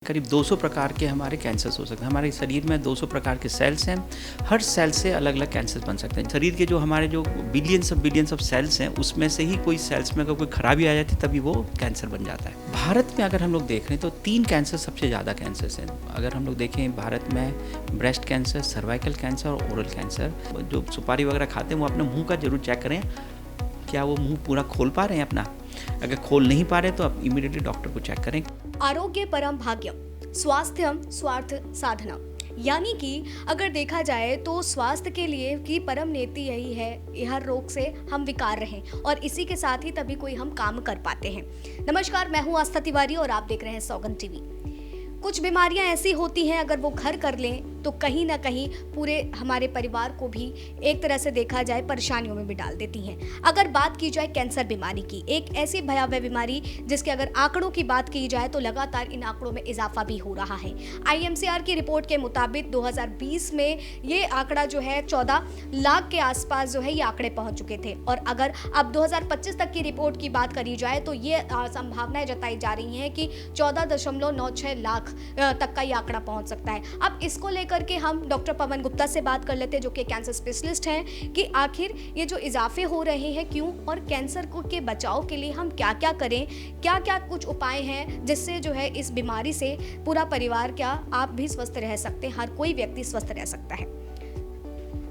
करीब 200 प्रकार के हमारे कैंसर्स हो सकते हैं। हमारे शरीर में 200 प्रकार के सेल्स हैं। हर सेल से अलग अलग कैंसर बन सकते हैं। शरीर के जो हमारे जो बिलियंस ऑफ सेल्स हैं, उसमें से ही कोई सेल्स में अगर कोई खराबी आ जाती है तभी वो कैंसर बन जाता है। भारत में अगर हम लोग देख रहे हैं तो 3 कैंसर सबसे ज़्यादा कैंसर्स हैं। अगर हम लोग देखें भारत में ब्रेस्ट कैंसर, सर्वाइकल कैंसर और ओरल कैंसर। जो सुपारी वगैरह खाते हैं वो अपने मुँह का जरूर चेक करें, क्या वो मुँह पूरा खोल पा रहे हैं अपना। अगर खोल नहीं पा रहे तो आप इमीडिएटली डॉक्टर को चेक करें। आरोग्य परम भाग्यम, स्वास्थ्यम स्वार्थ साधनम। यानी कि अगर देखा जाए तो स्वास्थ्य के लिए की परम नीति यही है, हर रोग से हम विकार रहें और इसी के साथ ही तभी कोई हम काम कर पाते हैं। नमस्कार, मैं हूं आस्था तिवारी और आप देख रहे हैं सौगंध टीवी। कुछ बीमारियां ऐसी होती हैं, अगर वो घर कर लें तो कहीं ना कहीं पूरे हमारे परिवार को भी एक तरह से देखा जाए परेशानियों में भी डाल देती हैं। अगर बात की जाए कैंसर बीमारी की, एक ऐसी भयावह बीमारी जिसके अगर आंकड़ों की बात की जाए तो लगातार इन आंकड़ों में इजाफा भी हो रहा है। IMCR की रिपोर्ट के मुताबिक 2020 में ये आंकड़ा जो है 14 लाख के आसपास जो है ये आंकड़े पहुंच चुके थे और अगर अब 2025 तक की रिपोर्ट की बात करी जाए तो ये संभावनाएं जताई जा रही हैं कि 14.96 लाख तक का ये आंकड़ा पहुंच सकता है। अब इसको लेकर के हम डॉक्टर पवन गुप्ता से बात कर लेते हैं, जो कि कैंसर स्पेशलिस्ट हैं, कि आखिर ये जो इजाफे हो रहे हैं क्यों और कैंसर को के बचाव के लिए हम क्या क्या करें, क्या क्या कुछ उपाय हैं जिससे जो है इस बीमारी से पूरा परिवार, क्या आप भी स्वस्थ रह सकते हैं, हर कोई व्यक्ति स्वस्थ रह सकता है।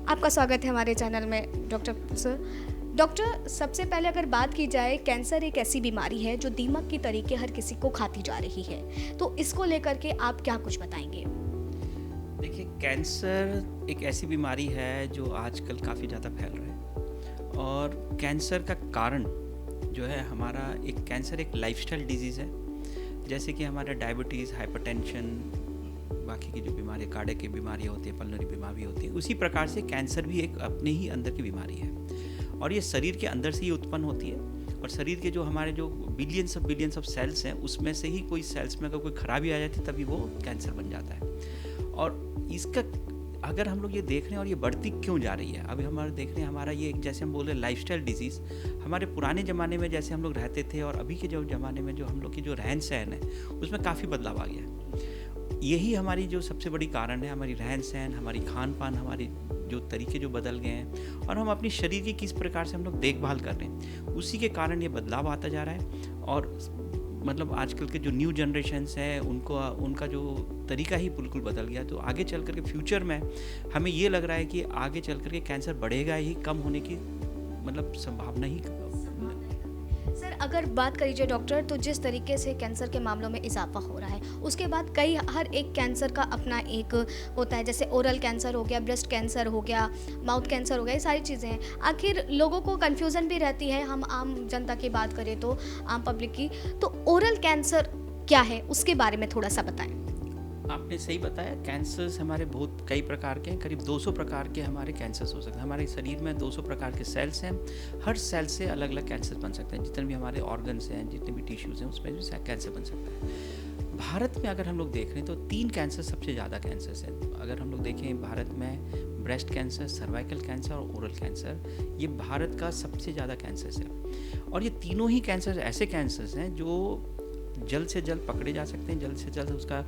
आपका स्वागत है हमारे चैनल में डॉक्टर सर। डॉक्टर, सबसे पहले अगर बात की जाए, कैंसर एक ऐसी बीमारी है जो दीमक की तरीके हर किसी को खाती जा रही है, तो इसको लेकर के आप क्या कुछ बताएंगे? देखिए, कैंसर एक ऐसी बीमारी है जो आजकल काफ़ी ज़्यादा फैल रहा है और कैंसर का कारण जो है हमारा कैंसर एक लाइफस्टाइल डिजीज़ है। जैसे कि हमारा डायबिटीज़, हाइपरटेंशन, बाकी की जो बीमारी, कार्डियक की बीमारियाँ होती है, पल्मोनरी बीमारी होती है, उसी प्रकार से कैंसर भी एक अपने ही अंदर की बीमारी है और ये शरीर के अंदर से ही उत्पन्न होती है और शरीर के जो हमारे जो बिलियंस ऑफ सेल्स हैं, उसमें से ही कोई सेल्स में अगर कोई खराबी आ जाती है तभी वो कैंसर बन जाता है। और इसका अगर हम लोग ये देख रहे हैं और ये बढ़ती क्यों जा रही है, अभी हमारे देख रहे हैं हमारा ये जैसे हम बोल रहे हैं लाइफस्टाइल डिजीज़, हमारे पुराने ज़माने में जैसे हम लोग रहते थे और अभी के जो ज़माने में जो हम लोग की जो रहन सहन है उसमें काफ़ी बदलाव आ गया है। यही हमारी जो सबसे बड़ी कारण है, हमारी रहन सहन, हमारी खान पान, हमारी जो तरीके जो बदल गए हैं और हम अपनी शरीर की किस प्रकार से हम लोग देखभाल कर रहे हैं, उसी के कारण ये बदलाव आता जा रहा है। और मतलब आजकल के जो न्यू जनरेशन्स हैं उनका जो तरीका ही बिल्कुल बदल गया। तो आगे चल कर के फ्यूचर में हमें ये लग रहा है कि आगे चल कर के कैंसर बढ़ेगा ही, कम होने की मतलब संभावना ही। सर, अगर बात करी जाए डॉक्टर, तो जिस तरीके से कैंसर के मामलों में इजाफा हो रहा है, उसके बाद हर एक कैंसर का अपना एक होता है, जैसे ओरल कैंसर हो गया, ब्रेस्ट कैंसर हो गया, माउथ कैंसर हो गया, ये सारी चीज़ें हैं। आखिर लोगों को कन्फ्यूज़न भी रहती है, हम आम जनता की बात करें तो, आम पब्लिक की, तो ओरल कैंसर क्या है उसके बारे में थोड़ा सा बताएं। आपने सही बताया, कैंसर्स हमारे बहुत कई प्रकार के हैं। करीब 200 प्रकार के हमारे कैंसर्स हो सकते हैं। हमारे शरीर में 200 प्रकार के सेल्स हैं। हर सेल से अलग अलग कैंसर बन सकते हैं। जितने भी हमारे ऑर्गन्स हैं, जितने भी टिश्यूज़ हैं, उसमें भी कैंसर बन सकता है। भारत में अगर हम लोग देख रहे हैं तो 3 कैंसर सबसे ज़्यादा कैंसर्स हैं। अगर हम लोग देखें भारत में ब्रेस्ट कैंसर, सर्वाइकल कैंसर और ओरल कैंसर, ये भारत का सबसे ज़्यादा कैंसर्स है और ये तीनों ही कैंसर ऐसे कैंसर्स हैं जो जल्द से जल्द पकड़े जा सकते हैं, जल्द से जल्द उसका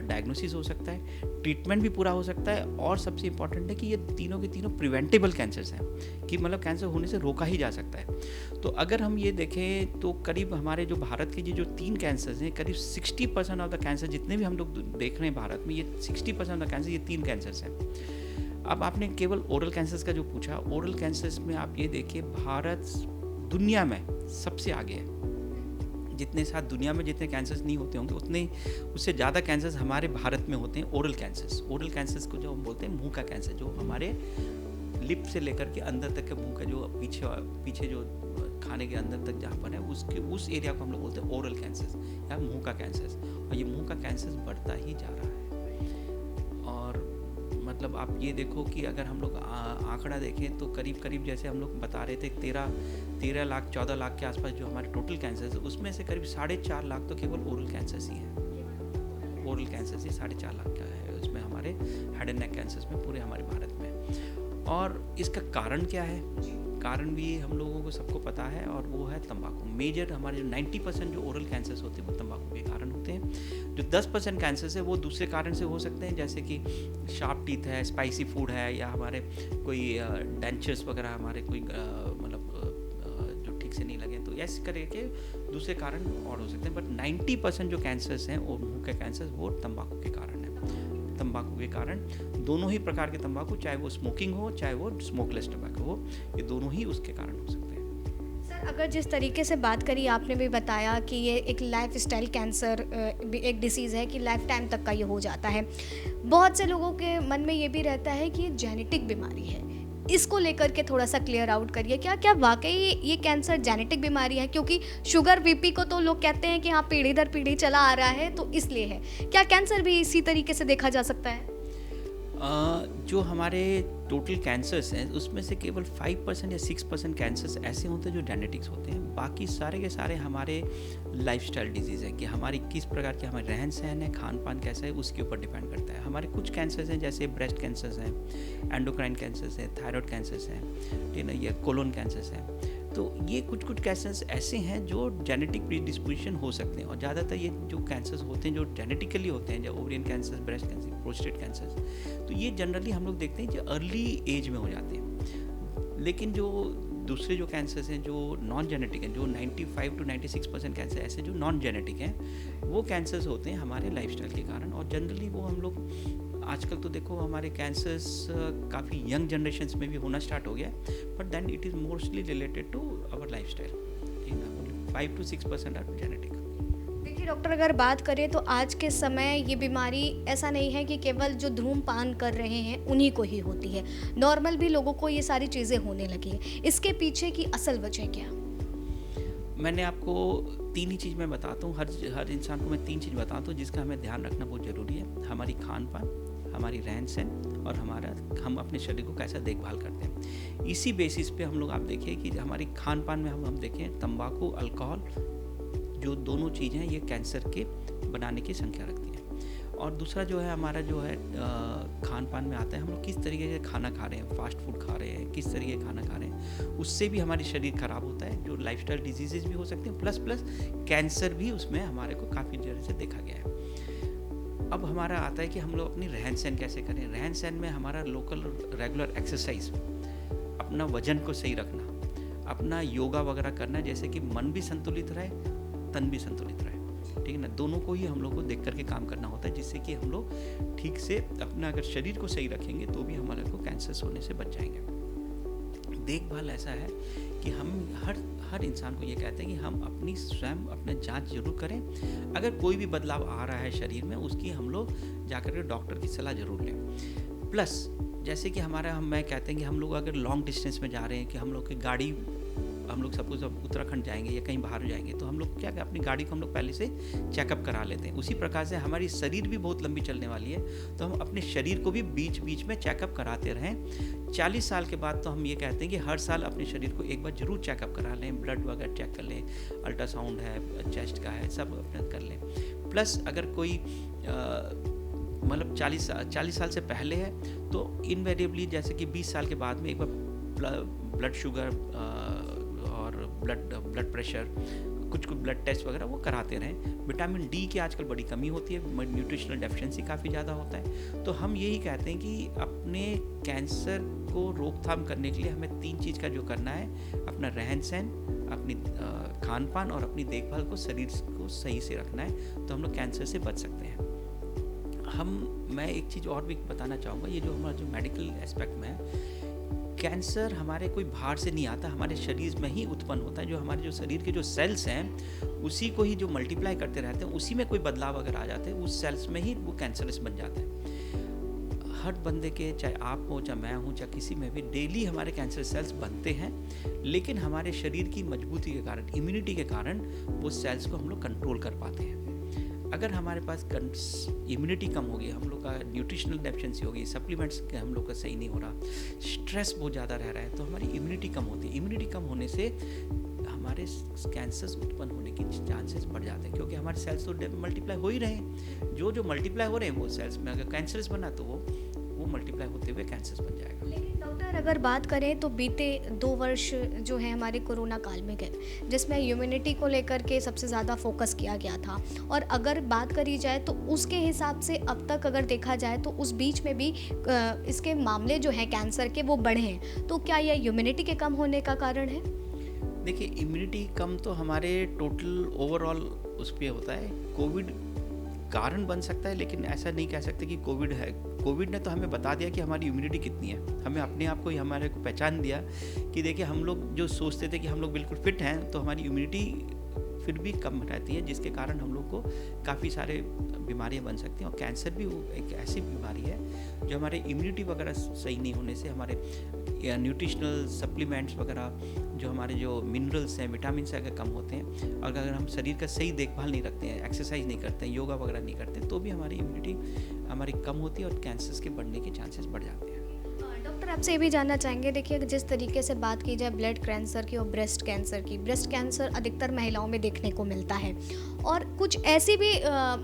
डायग्नोसिस हो सकता है, ट्रीटमेंट भी पूरा हो सकता है और सबसे इम्पॉर्टेंट है कि ये तीनों के तीनों प्रिवेंटेबल कैंसर्स हैं, कि मतलब कैंसर होने से रोका ही जा सकता है। तो अगर हम ये देखें तो करीब हमारे जो भारत के जो 3 कैंसर्स हैं, करीब 60% ऑफ द कैंसर जितने भी हम लोग देख रहे हैं भारत में, ये 60% ऑफ द कैंसर ये 3 कैंसर्स हैं। अब आपने केवल ओरल कैंसर्स का जो पूछा, ओरल कैंसर्स में आप ये देखिए भारत दुनिया में सबसे आगे है। जितने साथ दुनिया में जितने कैंसर्स नहीं होते होंगे उतने उससे ज़्यादा कैंसर्स हमारे भारत में होते हैं ओरल कैंसर्स। ओरल कैंसर्स को जो हम बोलते हैं मुंह का कैंसर, जो हमारे लिप से लेकर के अंदर तक के मुंह का जो पीछे जो खाने के अंदर तक जहाँ पर है उस एरिया को हम लोग बोलते हैं ओरल कैंसर्स या मुंह का कैंसर्स। और ये मुंह का कैंसर बढ़ता ही जा रहा है और मतलब आप ये देखो कि अगर हम लोग आंकड़ा देखें तो करीब जैसे हम लोग बता रहे थे 13 लाख 14 लाख के आसपास जो हमारे टोटल कैंसर्स है, उसमें से करीब 4.5 लाख तो केवल ओरल कैंसर्स ही है। ओरल कैंसर्स ही 4.5 लाख का है उसमें, हमारे हेड एंड नेक कैंसर्स में पूरे हमारे भारत में। और इसका कारण क्या है? कारण भी हम लोगों को सबको पता है और वो है तंबाकू। मेजर हमारे जो 90% जो ओरल कैंसर्स होते हैं वो तंबाकू के कारण होते हैं। होते हैं। जो 10% कैंसर्स है वो दूसरे कारण से हो सकते हैं, जैसे कि शार्प टीथ है, स्पाइसी फूड है, या हमारे कोई डेंचर्स वगैरह हमारे कोई जो ठीक से नहीं लगे, तो ऐसे करके दूसरे कारण और हो सकते हैं। बट 90% जो कैंसर्स हैं वो मुंह के कैंसर्स वो तंबाकू के कारण है। तंबाकू के कारण, दोनों ही प्रकार के तंबाकू, चाहे वो स्मोकिंग हो चाहे वो स्मोकलेस टबैको हो, ये दोनों ही उसके कारण हो सकते हैं। सर, अगर जिस तरीके से बात करी आपने भी बताया कि ये एक लाइफ स्टाइल कैंसर एक डिसीज़ है कि लाइफ टाइम तक का ये हो जाता है। बहुत से लोगों के मन में ये भी रहता है कि ये जेनेटिक बीमारी है। इसको लेकर के थोड़ा सा क्लियर आउट करिए, क्या क्या वाकई ये कैंसर जेनेटिक बीमारी है? क्योंकि शुगर बीपी को तो लोग कहते हैं कि हाँ पीढ़ी दर पीढ़ी चला आ रहा है तो इसलिए है। क्या कैंसर भी इसी तरीके से देखा जा सकता है? जो हमारे टोटल कैंसर्स हैं उसमें से केवल 5% या 6% कैंसर्स ऐसे होते हैं जो जेनेटिक्स होते हैं। बाकी सारे के सारे हमारे लाइफस्टाइल डिजीज़ है कि हमारी किस प्रकार के हमारे रहन सहन है, खान पान कैसा है, उसके ऊपर डिपेंड करता है। हमारे कुछ कैंसर्स हैं जैसे ब्रेस्ट कैंसर्स हैं, एंडोक्राइन कैंसर्स हैं, थायराइड कैंसर्स हैं, ठीक है ना, ये कोलोन कैंसर्स हैं। तो ये कुछ कैंसर्स ऐसे हैं जो जेनेटिक प्रीडिस्पोजिशन हो सकते हैं, और ज़्यादातर ये जो कैंसर्स होते हैं जो जेनेटिकली होते हैं, जैसे ovarian cancer, breast cancer, prostate cancers, तो ये जनरली हम लोग देखते हैं जो अर्ली एज में हो जाते हैं। लेकिन जो दूसरे जो कैंसर्स हैं जो नॉन जेनेटिक हैं, जो 95 to 96% कैंसर ऐसे जो नॉन जेनेटिक हैं, वो कैंसर्स होते हैं हमारे लाइफस्टाइल के कारण। और जनरली वो हम लोग आजकल तो देखो हमारे कैंसर्स काफ़ी यंग जनरेशन्स में भी होना स्टार्ट हो गया है, but then it is mostly related to our lifestyle, ठीक है ना। 5 to 6% आर जेनेटिक। देखिए डॉक्टर, अगर बात करें तो आज के समय ये बीमारी ऐसा नहीं है कि केवल जो धूमपान कर रहे हैं उन्हीं को ही होती है। नॉर्मल भी लोगों को ये सारी चीज़ें होने लगी है। इसके पीछे की असल वजह क्या? मैंने आपको 3 ही चीज़ मैं बताता हूँ, हर इंसान को मैं 3 चीज़ बताता हूँ जिसका हमें ध्यान रखना बहुत ज़रूरी है। हमारी खान पान, हमारी रहन सहन, और हम अपने शरीर को कैसा देखभाल करते हैं। इसी बेसिस पे हम लोग आप देखिए कि हमारी खान पान में हम देखें तंबाकू, अल्कोहल, जो दोनों चीज़ें हैं ये कैंसर के बनाने की संख्या रखती है। और दूसरा जो है हमारा जो है खान पान में आता है, हम लोग किस तरीके से खाना खा रहे हैं, फास्ट फूड खा रहे हैं, किस तरीके का खाना खा रहे हैं, उससे भी हमारी शरीर खराब होता है। जो लाइफस्टाइल डिजीजेज भी हो सकते हैं, प्लस कैंसर भी उसमें हमारे को काफ़ी देर से देखा गया है। अब हमारा आता है कि हम लोग अपनी रहन सहन कैसे करें। रहन सहन में हमारा लोकल रेगुलर एक्सरसाइज, अपना वजन को सही रखना, अपना योगा वगैरह करना, जैसे कि मन भी संतुलित रहे, तन भी संतुलित रहे, ठीक है ना। दोनों को ही हम लोग को देख करके काम करना होता है, जिससे कि हम लोग ठीक से अपना अगर शरीर को सही रखेंगे तो भी हमारे को कैंसर होने से बच जाएंगे। देखभाल ऐसा है कि हम हर इंसान को ये कहते हैं कि हम अपनी स्वयं अपने जांच जरूर करें। अगर कोई भी बदलाव आ रहा है शरीर में, उसकी हम लोग जाकर के डॉक्टर की सलाह जरूर लें। प्लस जैसे कि मैं कहते हैं कि हम लोग अगर लॉन्ग डिस्टेंस में जा रहे हैं, कि हम लोग की गाड़ी, हम लोग सपोज उत्तराखंड जाएंगे या कहीं बाहर जाएंगे, तो हम लोग क्या अपनी गाड़ी को हम लोग पहले से चेकअप करा लेते हैं। उसी प्रकार से हमारी शरीर भी बहुत लंबी चलने वाली है, तो हम अपने शरीर को भी बीच बीच में चेकअप कराते रहें। 40 साल के बाद तो हम ये कहते हैं कि हर साल अपने शरीर को एक बार जरूर चेकअप करा लें, ब्लड वगैरह चेक कर लें, अल्ट्रासाउंड है, चेस्ट का है, सब अपना कर लें। प्लस अगर कोई मतलब 40 साल से पहले है तो इनवेरिएबली जैसे कि 20 साल के बाद में एक बार ब्लड शुगर और ब्लड प्रेशर, कुछ ब्लड टेस्ट वगैरह वो कराते रहें। विटामिन डी की आजकल बड़ी कमी होती है, न्यूट्रिशनल डेफिशिएंसी काफ़ी ज़्यादा होता है। तो हम यही कहते हैं कि अपने कैंसर को रोकथाम करने के लिए हमें 3 चीज़ का जो करना है, अपना रहन सहन, अपनी खान पान और अपनी देखभाल को, शरीर को सही से रखना है, तो हम लोग कैंसर से बच सकते हैं। मैं एक चीज़ और भी बताना चाहूँगा, ये जो हमारा जो मेडिकल एस्पेक्ट में है, कैंसर हमारे कोई बाहर से नहीं आता, हमारे शरीर में ही उत्पन्न होता है। जो हमारे जो शरीर के जो सेल्स हैं उसी को ही जो मल्टीप्लाई करते रहते हैं, उसी में कोई बदलाव अगर आ जाते हैं, उस सेल्स में ही वो कैंसरस बन जाता है। हर बंदे के, चाहे आप हो, चाहे मैं हूँ, चाहे किसी में भी, डेली हमारे कैंसर सेल्स बनते हैं, लेकिन हमारे शरीर की मजबूती के कारण, इम्यूनिटी के कारण वो सेल्स को हम लोग कंट्रोल कर पाते हैं। अगर हमारे पास इम्यूनिटी कम होगी, हम लोग का न्यूट्रिशनल डेफिशिएंसी होगी, सप्लीमेंट्स हम लोग का सही नहीं हो रहा, स्ट्रेस बहुत ज़्यादा रह रहा है, तो हमारी इम्यूनिटी कम होती है। इम्यूनिटी कम होने से हमारे कैंसर्स उत्पन्न होने की चांसेस बढ़ जाते हैं, क्योंकि हमारे सेल्स तो मल्टीप्लाई हो ही रहे हैं। जो मल्टीप्लाई हो रहे हैं वो सेल्स में अगर कैंसरस बना तो वो वो मल्टीप्लाई होते हुए कैंसर बन जाएगा। लेकिन डॉक्टर अगर बात करें तो बीते 2 वर्ष जो है हमारे कोरोना काल में गए, जिसमें इम्यूनिटी को लेकर के सबसे ज़्यादा फोकस किया गया था। और अगर बात करी जाए तो उसके हिसाब से अब तक अगर देखा जाए तो उस बीच में भी इसके मामले जो हैं कैंसर के वो बढ़े हैं। तो क्या यह इम्यूनिटी के कम होने का कारण है? देखिए, इम्यूनिटी कम तो हमारे टोटल ओवरऑल उस पे होता है। कोविड कारण बन सकता है, लेकिन ऐसा नहीं कह सकते कि कोविड है। कोविड ने तो हमें बता दिया कि हमारी इम्यूनिटी कितनी है। हमें अपने आप को ही हमारे को पहचान दिया कि देखिए, हम लोग जो सोचते थे कि हम लोग बिल्कुल फिट हैं, तो हमारी इम्यूनिटी फिर भी कम रहती है, जिसके कारण हम लोग को काफ़ी सारे बीमारियां बन सकती हैं। और कैंसर भी वो एक ऐसी बीमारी है जो हमारे इम्यूनिटी वगैरह सही नहीं होने से, हमारे न्यूट्रिशनल सप्लीमेंट्स वगैरह, जो हमारे जो मिनरल्स हैं, विटामिन से अगर कम होते हैं, अगर हम शरीर का सही देखभाल नहीं रखते हैं, एक्सरसाइज नहीं करते हैं, योगा वगैरह नहीं करते, तो भी हमारी इम्यूनिटी हमारी कम होती है और कैंसर के बढ़ने के चांसेस बढ़ जाते हैं। डॉक्टर आपसे ये भी जानना चाहेंगे, देखिए जिस तरीके से बात की जाए ब्लड कैंसर की और ब्रेस्ट कैंसर की, ब्रेस्ट कैंसर अधिकतर महिलाओं में देखने को मिलता है और कुछ ऐसे भी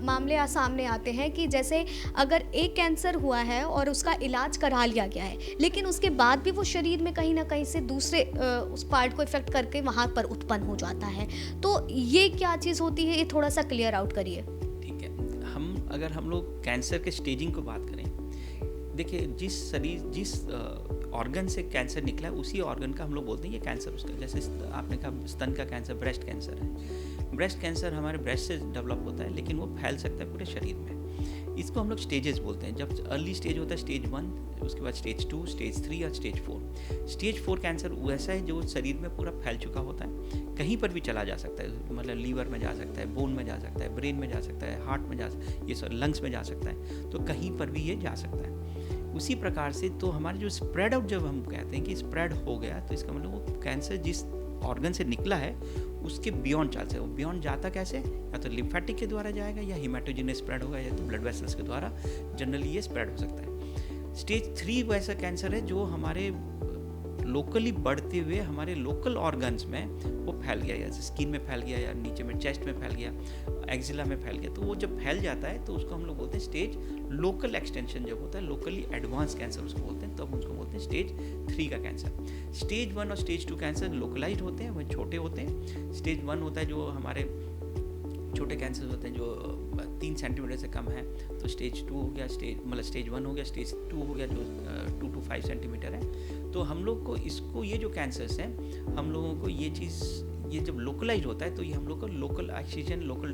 मामले सामने आते हैं कि जैसे अगर एक कैंसर हुआ है और उसका इलाज करा लिया गया है, लेकिन उसके बाद भी वो शरीर में कहीं ना कहीं से दूसरे उस पार्ट को इफेक्ट करके वहाँ पर उत्पन्न हो जाता है। तो ये क्या चीज़ होती है, ये थोड़ा सा क्लियर आउट करिए। ठीक है, अगर हम लोग कैंसर के स्टेजिंग को बात करें, देखिए जिस ऑर्गन से कैंसर निकला है, उसी ऑर्गन का हम लोग बोलते हैं ये कैंसर उसका। जैसे आपने कहा स्तन का कैंसर, ब्रेस्ट कैंसर है। ब्रेस्ट कैंसर हमारे ब्रेस्ट से डेवलप होता है, लेकिन वो फैल सकता है पूरे शरीर में। इसको हम लोग स्टेजेस बोलते हैं। जब अर्ली स्टेज होता है स्टेज 1, उसके बाद स्टेज 2, स्टेज 3 और स्टेज 4। स्टेज 4 कैंसर वैसा है जो शरीर में पूरा फैल चुका होता है, कहीं पर भी चला जा सकता है, मतलब लीवर में जा सकता है, बोन में जा सकता है, ब्रेन में जा सकता है, हार्ट में लंग्स में जा सकता है, तो कहीं पर भी ये जा सकता है। उसी प्रकार से तो हमारे जो स्प्रेड आउट, जब हम कहते हैं कि स्प्रेड हो गया, तो इसका मतलब वो कैंसर जिस ऑर्गन से निकला है उसके बियॉन्ड चल सकता है। वो बियॉन्ड जाता कैसे, या तो लिम्फेटिक के द्वारा जाएगा, या हिमेटोजेनस स्प्रेड होगा, या तो ब्लड वेसल्स के द्वारा जनरली ये स्प्रेड हो सकता है। स्टेज 3 वैसा कैंसर है जो हमारे लोकली बढ़ते हुए हमारे लोकल ऑर्गन्स में वो फैल गया, या स्किन में फैल गया, या नीचे में चेस्ट में फैल गया, एक्जिला में फैल गया। तो वो जब फैल जाता है तो उसको हम लोग बोलते हैं स्टेज लोकल एक्सटेंशन। जब होता है लोकली एडवांस कैंसर उसको बोलते हैं, तब तो उसको बोलते हैं स्टेज 3 का कैंसर। स्टेज 1 और स्टेज 2 कैंसर लोकलाइज्ड होते हैं, वह छोटे होते हैं। स्टेज 1 होता है जो हमारे छोटे कैंसर होते हैं जो 3 सेंटीमीटर से कम है, तो स्टेज 2 हो गया, स्टेज 1 हो गया, स्टेज 2 हो गया जो 2 to 5 सेंटीमीटर है। तो हम लोग को इसको, ये जो कैंसर्स हैं, हम लोगों को ये चीज़, ये जब लोकलाइज होता है तो ये हम लोग को लोकल ऑक्सीजन, लोकल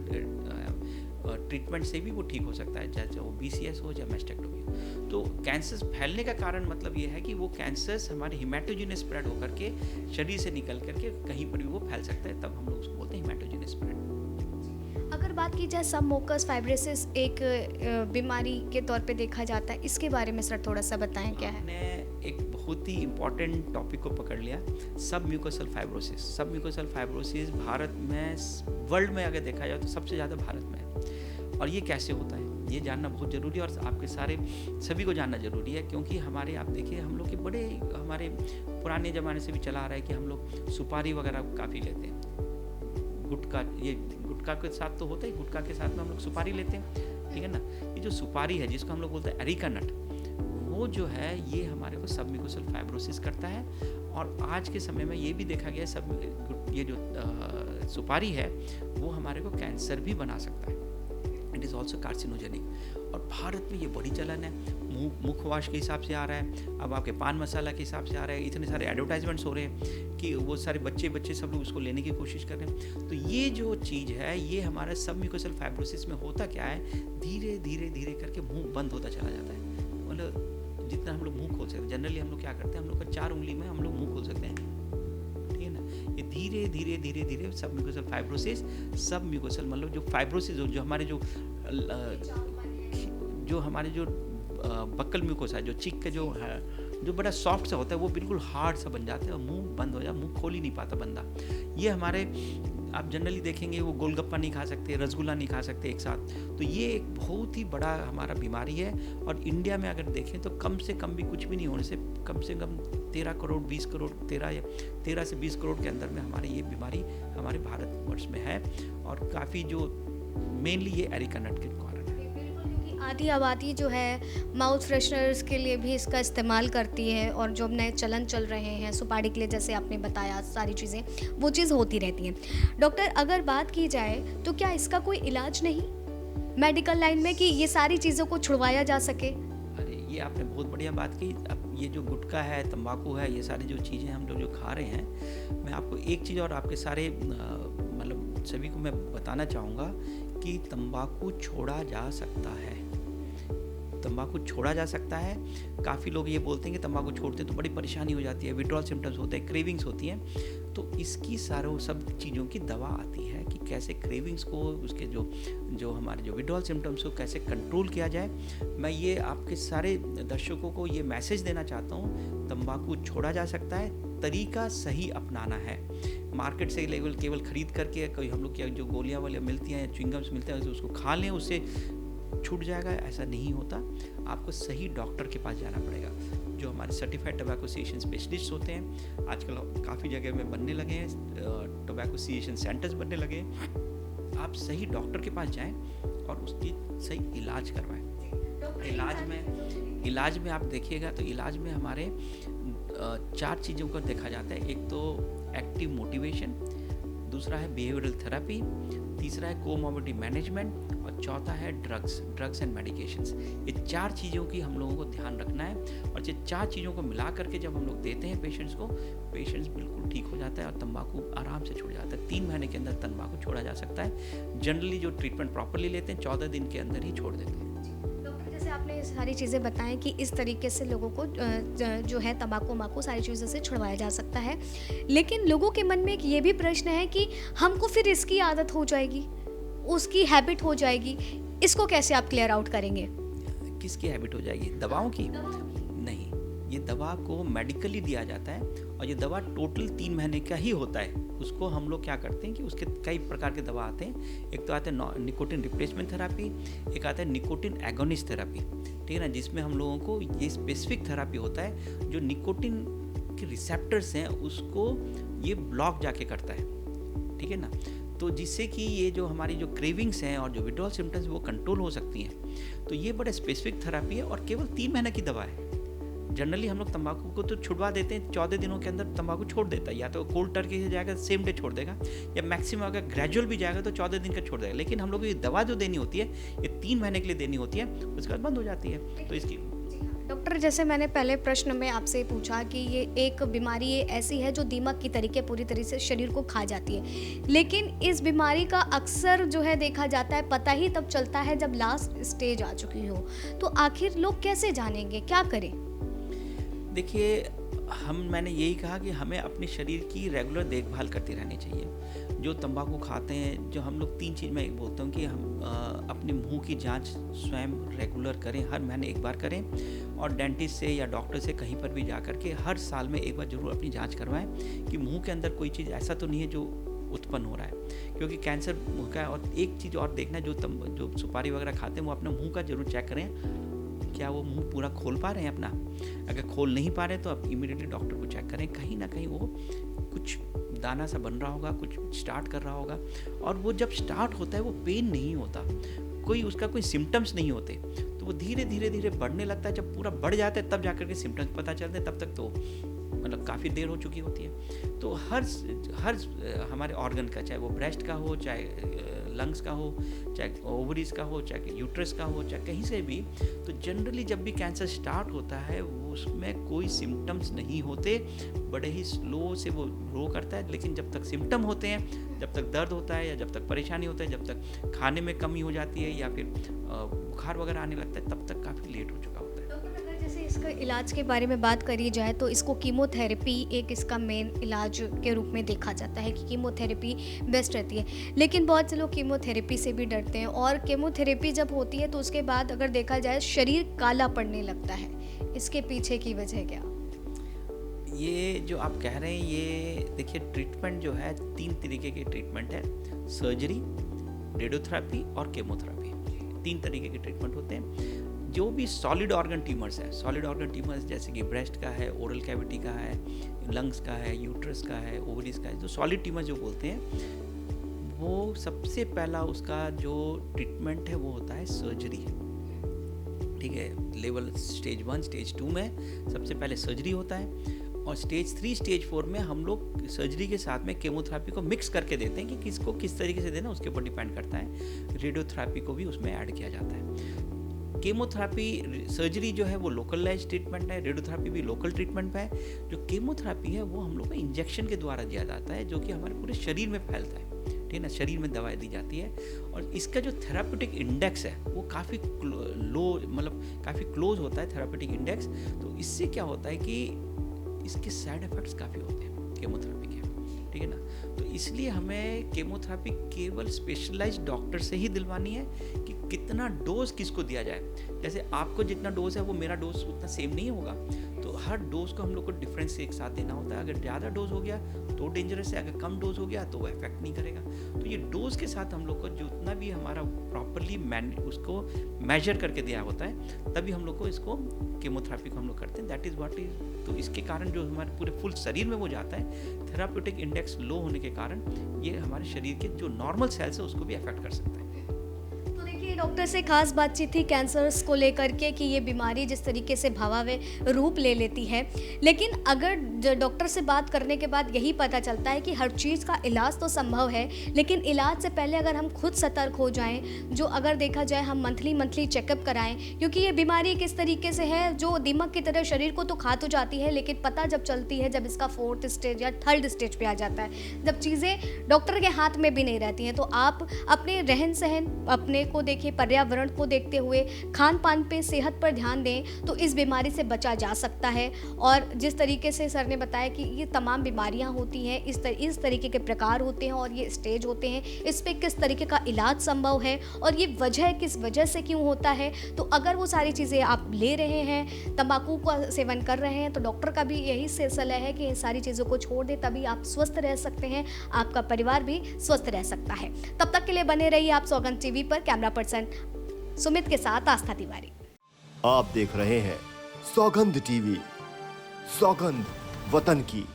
ट्रीटमेंट से भी वो ठीक हो सकता है, चाहे वो BCS हो या मैस्टेक्टोमी हो। तो कैंसर्स फैलने का कारण मतलब ये है कि वो कैंसर्स हमारे हिमेटोजेनस स्प्रेड होकर के शरीर से निकल करके कहीं पर भी वो फैल सकता है, तब हम लोग उसको बोलते हैं हिमेटोजेनस स्प्रेड। अगर बात की जाए सबमुकस फाइब्रोसिस एक बीमारी के तौर पे देखा जाता है, इसके बारे में सर थोड़ा सा बताएं क्या है? आपने एक बहुत ही इम्पॉर्टेंट टॉपिक को पकड़ लिया, सब म्यूकोसल फाइब्रोसिस। सब म्यूकोसल फाइब्रोसिस भारत में, वर्ल्ड में अगर देखा जाए तो सबसे ज़्यादा भारत में है। और ये कैसे होता है ये जानना बहुत ज़रूरी है, और आपके सभी को जानना ज़रूरी है, क्योंकि हमारे, आप देखिए, हम लोग के बड़े, हमारे पुराने ज़माने से भी चला आ रहा है कि हम लोग सुपारी वगैरह काफ़ी लेते हैं। गुटखा के साथ तो होता है, गुटखा के साथ में हम लोग सुपारी लेते हैं, ठीक है ना। ये जो सुपारी है, जिसको हम लोग बोलते हैं अरेका नट, वो जो है ये हमारे को सबम्यूकोसल फाइब्रोसिस करता है। और आज के समय में ये भी देखा गया है, ये जो सुपारी है वो हमारे को कैंसर भी बना सकता है। It is also carcinogenic. और भारत में ये बड़ी चलन है, मुखवाश के हिसाब से आ रहा है, अब आपके पान मसाला के हिसाब से आ रहा है, इतने सारे एडवर्टाइजमेंट्स हो रहे हैं कि वो सारे बच्चे सब लोग उसको लेने की कोशिश कर रहे हैं। तो ये जो चीज़ है, ये हमारा सबम्यूकोसल फाइब्रोसिस में होता क्या है, धीरे धीरे करके मुंह बंद होता चला जाता है। मतलब जितना हम लोग मुंह खोल सकते हैं, जनरली हम लोग क्या करते हैं, हम लोग का 4 उंगली में हम लोग मुंह खोल सकते हैं, ठीक है ना। ये धीरे धीरे सबम्यूकोसल फाइब्रोसिस, सबम्यूकोसल मतलब जो फाइब्रोसिस जो हमारे जो हमारे जो बक्कल म्यूकोसा है, जो चिक का जो है, जो बड़ा सॉफ्ट सा होता है, वो बिल्कुल हार्ड सा बन जाता है और मुंह बंद हो जाए, मुंह खोल ही नहीं पाता बंदा। ये हमारे, आप जनरली देखेंगे वो गोलगप्पा नहीं खा सकते, रसगुल्ला नहीं खा सकते एक साथ। तो ये एक बहुत ही बड़ा हमारा बीमारी है। और इंडिया में अगर देखें तो कम से कम भी कुछ भी नहीं होने से कम 13 करोड़ 20 करोड़ 13 से 20 करोड़ के अंदर में हमारी ये बीमारी हमारे भारतवर्ष में है। और काफ़ी जो मेनली ये अरेका नट के कारण है। आधी आबादी जो है माउथ फ्रेशनर्स के लिए भी इसका इस्तेमाल करती है, और जो अब नए चलन चल रहे हैं सुपारी के लिए, जैसे आपने बताया सारी चीज़ें, वो चीज़ होती रहती है। डॉक्टर, अगर बात की जाए तो क्या इसका कोई इलाज नहीं मेडिकल लाइन में कि ये सारी चीज़ों को छुड़वाया जा सके? अरे ये आपने बहुत बढ़िया बात की। अब ये जो गुटखा है, तंबाकू है, ये सारी जो चीज़ें हम लोग जो खा रहे हैं, मैं आपको एक चीज़ और आपके सारे मतलब सभी को मैं बताना चाहूँगा कि तंबाकू छोड़ा जा सकता है। तंबाकू छोड़ा जा सकता है। काफ़ी लोग ये बोलते हैं कि तंबाकू छोड़ते हैं तो बड़ी परेशानी हो जाती है, विड्रॉल सिम्टम्स होते हैं, क्रेविंग्स होती हैं। तो इसकी सारों सब चीज़ों की दवा आती है कि कैसे क्रेविंग्स को, उसके जो हमारे जो विड्रॉल सिम्टम्स को कैसे कंट्रोल किया जाए। मैं ये आपके सारे दर्शकों को ये मैसेज देना चाहता हूँ, तंबाकू छोड़ा जा सकता है, तरीका सही अपनाना है। मार्केट से केवल खरीद करके कोई हम लोग की जो गोलियाँ वाली मिलती हैं, च्युइंगम्स मिलते हैं, उसको खा लें, उससे छूट जाएगा, ऐसा नहीं होता। आपको सही डॉक्टर के पास जाना पड़ेगा, जो हमारे सर्टिफाइड टोबैको एसोसिएशन स्पेशलिस्ट होते हैं। आजकल काफ़ी जगह में बनने लगे हैं, टोबैको एसोसिएशन सेंटर्स बनने लगे हैं। आप सही डॉक्टर के पास जाएं और उसकी सही इलाज करवाएं। इलाज में आप देखिएगा तो इलाज में हमारे 4 चीज़ों को देखा जाता है। एक तो एक्टिव मोटिवेशन, दूसरा है बिहेवियरल थेरेपी, तीसरा है कोमोर्बिडिटी मैनेजमेंट, और चौथा है ड्रग्स एंड मेडिकेशंस। ये 4 चीज़ों की हम लोगों को ध्यान रखना है, और ये 4 चीज़ों को मिला करके जब हम लोग देते हैं पेशेंट्स को, पेशेंट्स बिल्कुल ठीक हो जाता है और तंबाकू आराम से छूट जाता है। 3 महीने के अंदर तंबाकू छोड़ा जा सकता है। जनरली जो ट्रीटमेंट प्रॉपरली लेते हैं 14 दिन के अंदर ही छोड़ देते हैं। डॉक्टर, जैसे आपने ये सारी चीज़ें बताएं कि इस तरीके से लोगों को जो है तंबाकू सारी चीज़ों से छुड़वाया जा सकता है, लेकिन लोगों के मन में एक ये भी प्रश्न है कि हमको फिर इसकी आदत हो जाएगी, उसकी हैबिट हो जाएगी, इसको कैसे आप क्लियर आउट करेंगे? किसकी हैबिट हो जाएगी? दवाओं की? नहीं, ये दवा को मेडिकली दिया जाता है, और ये दवा टोटल 3 महीने का ही होता है। उसको हम लोग क्या करते हैं कि उसके कई प्रकार के दवा आते हैं। एक तो आते हैं निकोटिन रिप्लेसमेंट थेरेपी, एक आता है निकोटिन एगोनिस्ट थेरेपी, ठीक है ना, जिसमें हम लोगों को ये स्पेसिफिक थेरेपी होता है जो निकोटिन के रिसेप्टर्स हैं उसको ये ब्लॉक जाके करता है, ठीक है ना। तो जिससे कि ये जो हमारी जो क्रेविंग्स हैं और जो विड्रॉल सिम्टम्स वो कंट्रोल हो सकती हैं। तो ये बड़ा स्पेसिफिक थेरेपी है और केवल 3 महीने की दवा है। जनरली हम लोग तंबाकू को तो छुड़वा देते हैं, 14 दिनों के अंदर तंबाकू छोड़ देता है, या तो कोल्ड टर्की से जाएगा सेम डे छोड़ देगा, या मैक्सिमम अगर ग्रेजुअल भी जाएगा तो 14 दिन का छोड़ देगा। लेकिन हम लोग को ये दवा जो देनी होती है ये 3 महीने के लिए देनी होती है, उसके बाद बंद हो जाती है। तो इसकी डॉक्टर, जैसे मैंने पहले प्रश्न में आपसे पूछा कि ये एक बीमारी ये ऐसी है जो दीमक की तरीके पूरी तरह से शरीर को खा जाती है, लेकिन इस बीमारी का अक्सर जो है देखा जाता है पता ही तब चलता है जब लास्ट स्टेज आ चुकी हो। तो आखिर लोग कैसे जानेंगे, क्या करें? देखिए, मैंने यही कहा कि हमें अपने शरीर की रेगुलर देखभाल करती रहनी चाहिए। जो तंबाकू खाते हैं, जो हम लोग 3 चीज़ मैं एक बोलता हूँ कि हम अपने मुंह की जांच स्वयं रेगुलर करें, हर महीने एक बार करें, और डेंटिस्ट से या डॉक्टर से कहीं पर भी जा कर के हर साल में एक बार जरूर अपनी जांच करवाएं कि मुंह के अंदर कोई चीज़ ऐसा तो नहीं है जो उत्पन्न हो रहा है, क्योंकि कैंसर मुंह का है। और एक चीज़ और देखना है, जो सुपारी वगैरह खाते हैं वो अपना मुंह का जरूर चेक करें, क्या वो मुंह पूरा खोल पा रहे हैं अपना। अगर खोल नहीं पा रहे तो आप इमीडिएटली डॉक्टर को चेक करें, कहीं ना कहीं वो कुछ दाना सा बन रहा होगा, कुछ स्टार्ट कर रहा होगा। और वो जब स्टार्ट होता है वो पेन नहीं होता, उसका कोई सिम्टम्स नहीं होते, तो वो धीरे धीरे धीरे बढ़ने लगता है। जब पूरा बढ़ जाता है तब जाकर के सिम्टम्स पता चलते हैं, तब तक तो मतलब काफ़ी देर हो चुकी होती है। तो हर हमारे ऑर्गन का, चाहे वो ब्रेस्ट का हो, चाहे लंग्स का हो, चाहे ओवरीज का हो, चाहे यूट्रस का हो, चाहे कहीं से भी, तो जनरली जब भी कैंसर स्टार्ट होता है उसमें कोई सिम्टम्स नहीं होते, बड़े ही स्लो से वो ग्रो करता है। लेकिन जब तक सिम्टम होते हैं, जब तक दर्द होता है या जब तक परेशानी होता है, जब तक खाने में कमी हो जाती है या फिर बुखार वगैरह आने लगता है, तब तक काफ़ी लेट हो चुका होता है। जैसे इसका इलाज के बारे में बात करी जाए तो इसको कीमोथेरेपी एक इसका मेन इलाज के रूप में देखा जाता है कि कीमोथेरेपी बेस्ट रहती है, लेकिन बहुत से लोग कीमोथेरेपी से भी डरते हैं, और कीमोथेरेपी जब होती है तो उसके बाद अगर देखा जाए शरीर काला पड़ने लगता है। इसके पीछे की वजह क्या? ये जो आप कह रहे हैं, ये देखिए, ट्रीटमेंट जो है 3 तरीके के ट्रीटमेंट है, सर्जरी, रेडियोथेरेपी और केमोथेरेपी। 3 तरीके के ट्रीटमेंट होते हैं। जो भी सॉलिड ऑर्गन ट्यूमर्स है, सॉलिड ऑर्गन ट्यूमर्स जैसे कि ब्रेस्ट का है, ओरल कैविटी का है, लंग्स का है, यूट्रस का है, ओवरीज का है, जो सॉलिड ट्यूमर जो बोलते हैं, वो सबसे पहला उसका जो ट्रीटमेंट है वो होता है सर्जरी। लेवल स्टेज 1 स्टेज 2 में सबसे पहले सर्जरी होता है, और स्टेज 3 स्टेज 4 में हम लोग सर्जरी के साथ में केमोथेरेपी को मिक्स करके देते हैं कि किसको किस तरीके से देना उसके ऊपर डिपेंड करता है। रेडियोथेरेपी को भी उसमें ऐड किया जाता है। केमोथेरेपी सर्जरी जो है वो लोकलाइज ट्रीटमेंट है, रेडियोथेरेपी भी लोकल ट्रीटमेंट है। जो केमोथेरेपी है वो हम लोग को इंजेक्शन के द्वारा दिया जाता है, जो कि हमारे पूरे शरीर में फैलता है, ठीक है ना, शरीर में दवाई दी जाती है। और इसका जो थेराप्यूटिक इंडेक्स है वो काफ़ी लो, मतलब काफ़ी क्लोज होता है थेराप्यूटिक इंडेक्स। तो इससे क्या होता है कि इसके साइड इफ़ेक्ट्स काफ़ी होते हैं केमोथेरेपी के, ठीक है ना। तो इसलिए हमें केमोथेरेपी केवल स्पेशलाइज्ड डॉक्टर से ही दिलवानी है कि कितना डोज किसको दिया जाए। जैसे आपको जितना डोज है वो मेरा डोज उतना सेम नहीं होगा, तो हर डोज को हम लोग को डिफरेंस से एक साथ देना होता है। अगर ज़्यादा डोज हो गया तो डेंजरस है, अगर कम डोज हो गया तो वो इफेक्ट नहीं करेगा। तो ये डोज के साथ हम लोग को जितना भी हमारा प्रॉपरली उसको मेजर करके दिया होता है, तभी हम लोग को इसको केमोथेरेपी को हम लोग करते हैं। That is what is. तो इसके कारण जो हमारे पूरे फुल शरीर में वो जाता है, थेराप्यूटिक इंडेक्स लो होने के कारण ये हमारे शरीर के जो नॉर्मल सेल्स है उसको भी अफेक्ट कर सकता है। तो देखिए, डॉक्टर से खास बातचीत थी कैंसर्स को लेकर के कि ये बीमारी जिस तरीके से भयावह रूप ले लेती है, लेकिन अगर डॉक्टर से बात करने के बाद यही पता चलता है कि हर चीज़ का इलाज तो संभव है, लेकिन इलाज से पहले अगर हम खुद सतर्क हो जाएं, जो अगर देखा जाए हम मंथली चेकअप कराएं, क्योंकि ये बीमारी किस तरीके से है जो दीमक की तरह शरीर को तो खा तो जाती है, लेकिन पता जब चलती है जब इसका 4th स्टेज या 3rd स्टेज पे आ जाता है, जब चीज़ें डॉक्टर के हाथ में भी नहीं रहती हैं। तो आप अपने रहन सहन, अपने को देखिए, पर्यावरण को देखते हुए खान पान पे, सेहत पर ध्यान दें तो इस बीमारी से बचा जा सकता है। और जिस तरीके से सर ने बताया कि ये तमाम बीमारियां होती हैं, इस तरीके के प्रकार होते हैं और ये स्टेज होते हैं, इस पे किस तरीके का इलाज संभव है और ये वजह किस वजह से क्यों होता है। तो अगर वो सारी चीज़ें आप ले रहे हैं, तंबाकू का सेवन कर रहे हैं, तो डॉक्टर का भी यही सलाह है कि इन सारी चीज़ों को छोड़ दें, तभी आप स्वस्थ रह सकते हैं, आपका परिवार भी स्वस्थ रह सकता है। तब तक के लिए बने रहिए आप सौगंध टीवी पर। कैमरा पर्सन सुमित के साथ आस्था तिवारी। आप देख रहे हैं सौगंध टीवी, सौगंध वतन की।